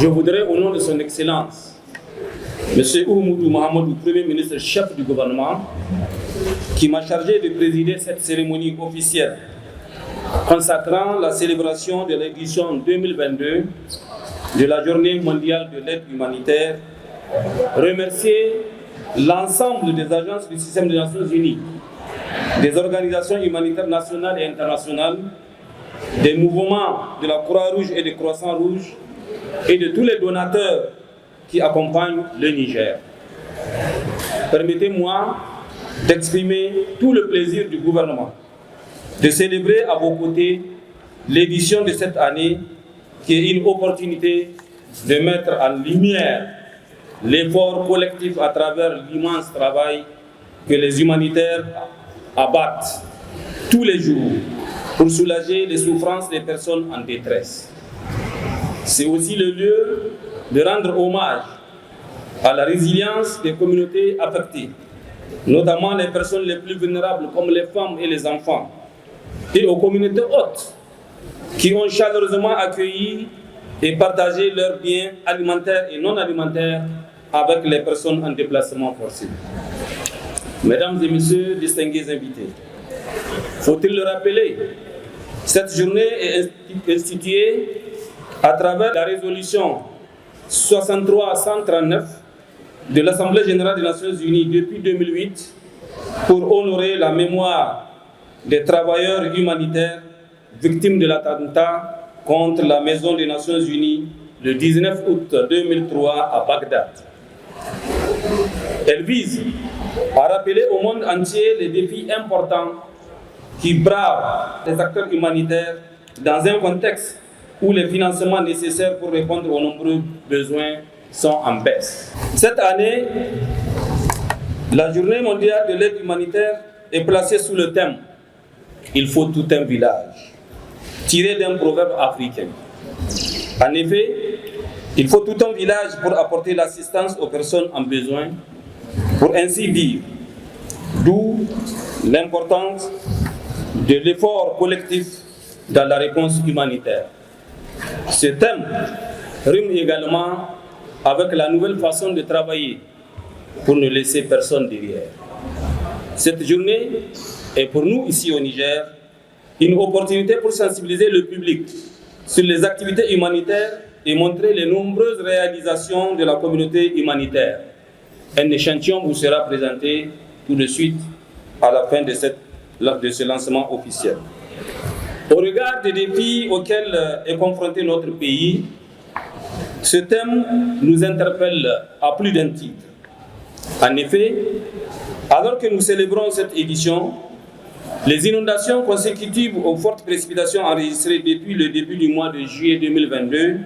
Je voudrais, au nom de son Excellence, M. Oumoudou Mahamadou, Premier ministre chef du gouvernement, qui m'a chargé de présider cette cérémonie officielle consacrant la célébration de l'édition 2022 de la Journée mondiale de l'aide humanitaire, remercier l'ensemble des agences du système des Nations Unies, des organisations humanitaires nationales et internationales, des mouvements de la Croix-Rouge et des Croissants-Rouges et de tous les donateurs qui accompagnent le Niger. Permettez-moi d'exprimer tout le plaisir du gouvernement de célébrer à vos côtés l'édition de cette année qui est une opportunité de mettre en lumière l'effort collectif à travers l'immense travail que les humanitaires abattent tous les jours pour soulager les souffrances des personnes en détresse. C'est aussi le lieu de rendre hommage à la résilience des communautés affectées, notamment les personnes les plus vulnérables comme les femmes et les enfants, et aux communautés hautes qui ont chaleureusement accueilli et partagé leurs biens alimentaires et non alimentaires avec les personnes en déplacement forcé. Mesdames et messieurs, distingués invités, faut-il le rappeler, cette journée est instituée à travers la résolution 63-139 de l'Assemblée générale des Nations Unies depuis 2008 pour honorer la mémoire des travailleurs humanitaires victimes de l'attentat contre la Maison des Nations Unies le 19 août 2003 à Bagdad. Elle vise à rappeler au monde entier les défis importants qui bravent les acteurs humanitaires dans un contexte où les financements nécessaires pour répondre aux nombreux besoins sont en baisse. Cette année, la Journée mondiale de l'aide humanitaire est placée sous le thème « Il faut tout un village », tiré d'un proverbe africain. En effet, il faut tout un village pour apporter l'assistance aux personnes en besoin, pour ainsi dire, d'où l'importance de l'effort collectif dans la réponse humanitaire. Ce thème rime également avec la nouvelle façon de travailler pour ne laisser personne derrière. Cette journée est pour nous ici au Niger une opportunité pour sensibiliser le public sur les activités humanitaires et montrer les nombreuses réalisations de la communauté humanitaire. Un échantillon vous sera présenté tout de suite à la fin de ce lancement officiel. Au regard des défis auxquels est confronté notre pays, ce thème nous interpelle à plus d'un titre. En effet, alors que nous célébrons cette édition, les inondations consécutives aux fortes précipitations enregistrées depuis le début du mois de juillet 2022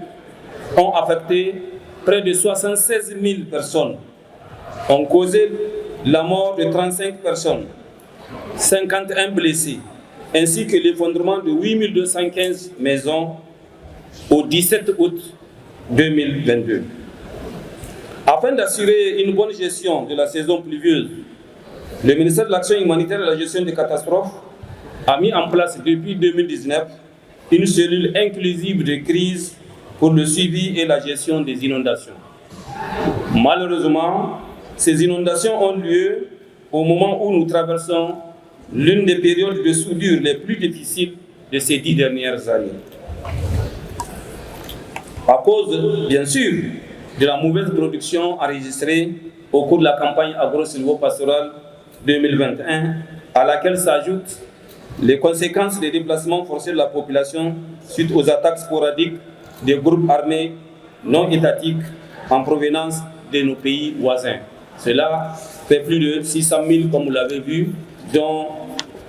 ont affecté près de 76 000 personnes, ont causé la mort de 35 personnes, 51 blessés, ainsi que l'effondrement de 8 215 maisons au 17 août 2022. Afin d'assurer une bonne gestion de la saison pluvieuse, le ministère de l'Action humanitaire et de la gestion des catastrophes a mis en place depuis 2019 une cellule inclusive de crise pour le suivi et la gestion des inondations. Malheureusement, ces inondations ont lieu au moment où nous traversons l'une des périodes de soudure les plus difficiles de ces 10 dernières années. À cause, bien sûr, de la mauvaise production enregistrée au cours de la campagne agro-silvopastorale 2021, à laquelle s'ajoutent les conséquences des déplacements forcés de la population suite aux attaques sporadiques des groupes armés non étatiques en provenance de nos pays voisins. Cela fait plus de 600 000, comme vous l'avez vu, dont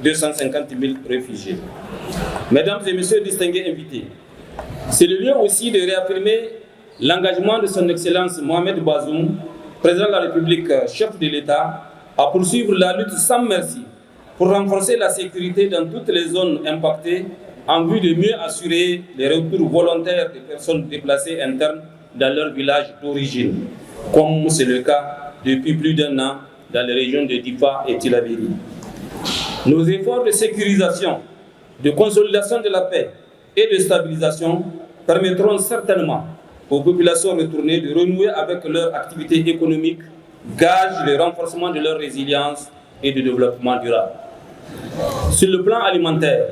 250 000 réfugiés. Mesdames et messieurs distingués invités, c'est le lieu aussi de réaffirmer l'engagement de son Excellence Mohamed Bazoum, président de la République, chef de l'État, à poursuivre la lutte sans merci pour renforcer la sécurité dans toutes les zones impactées en vue de mieux assurer les retours volontaires des personnes déplacées internes dans leur village d'origine, comme c'est le cas depuis plus d'un an dans les régions de Difa et Tillabéri. Nos efforts de sécurisation, de consolidation de la paix et de stabilisation permettront certainement aux populations retournées de renouer avec leur activité économique, gage le renforcement de leur résilience et de développement durable. Sur le plan alimentaire,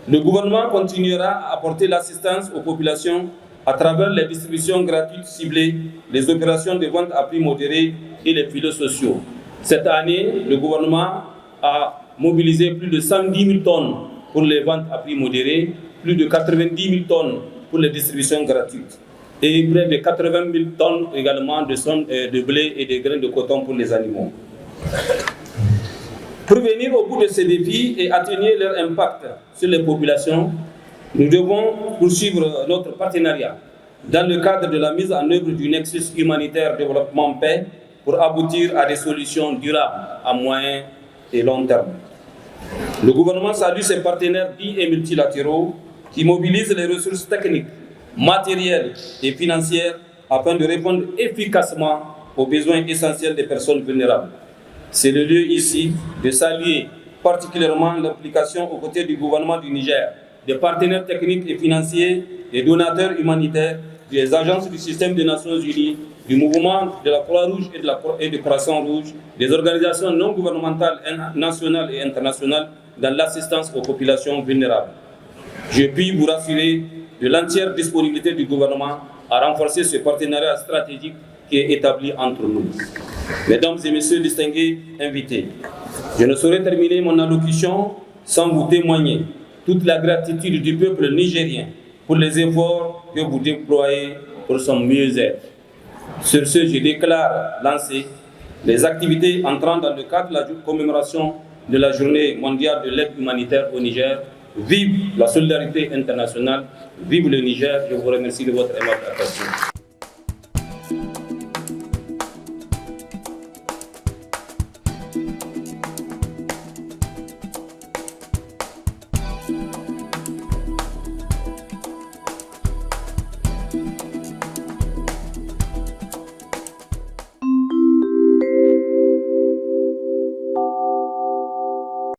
le gouvernement continuera à apporter l'assistance aux populations à travers les distributions gratuites ciblées, les opérations de vente à prix modéré et les filets sociaux. Cette année, le gouvernement a mobilisé plus de 110 000 tonnes pour les ventes à prix modéré, plus de 90 000 tonnes pour les distributions gratuites et près de 80 000 tonnes également de blé et de graines de coton pour les animaux. Pour venir au bout de ces défis et atténuer leur impact sur les populations, nous devons poursuivre notre partenariat dans le cadre de la mise en œuvre du Nexus humanitaire développement-paix pour aboutir à des solutions durables à moyen et long terme. Le gouvernement salue ses partenaires dits et multilatéraux qui mobilisent les ressources techniques, matérielles et financières afin de répondre efficacement aux besoins essentiels des personnes vulnérables. C'est le lieu ici de saluer particulièrement l'implication aux côtés du gouvernement du Niger, des partenaires techniques et financiers, des donateurs humanitaires, des agences du système des Nations Unies, du mouvement de la Croix-Rouge et de Croissant-Rouge, des organisations non gouvernementales nationales et internationales dans l'assistance aux populations vulnérables. Je puis vous rassurer de l'entière disponibilité du gouvernement à renforcer ce partenariat stratégique qui est établi entre nous. Mesdames et messieurs distingués invités, je ne saurais terminer mon allocution sans vous témoigner toute la gratitude du peuple nigérien pour les efforts que vous déployez pour son mieux-être. Sur ce, je déclare lancer les activités entrant dans le cadre de la commémoration de la Journée mondiale de l'aide humanitaire au Niger. Vive la solidarité internationale, vive le Niger. Je vous remercie de votre aimable attention.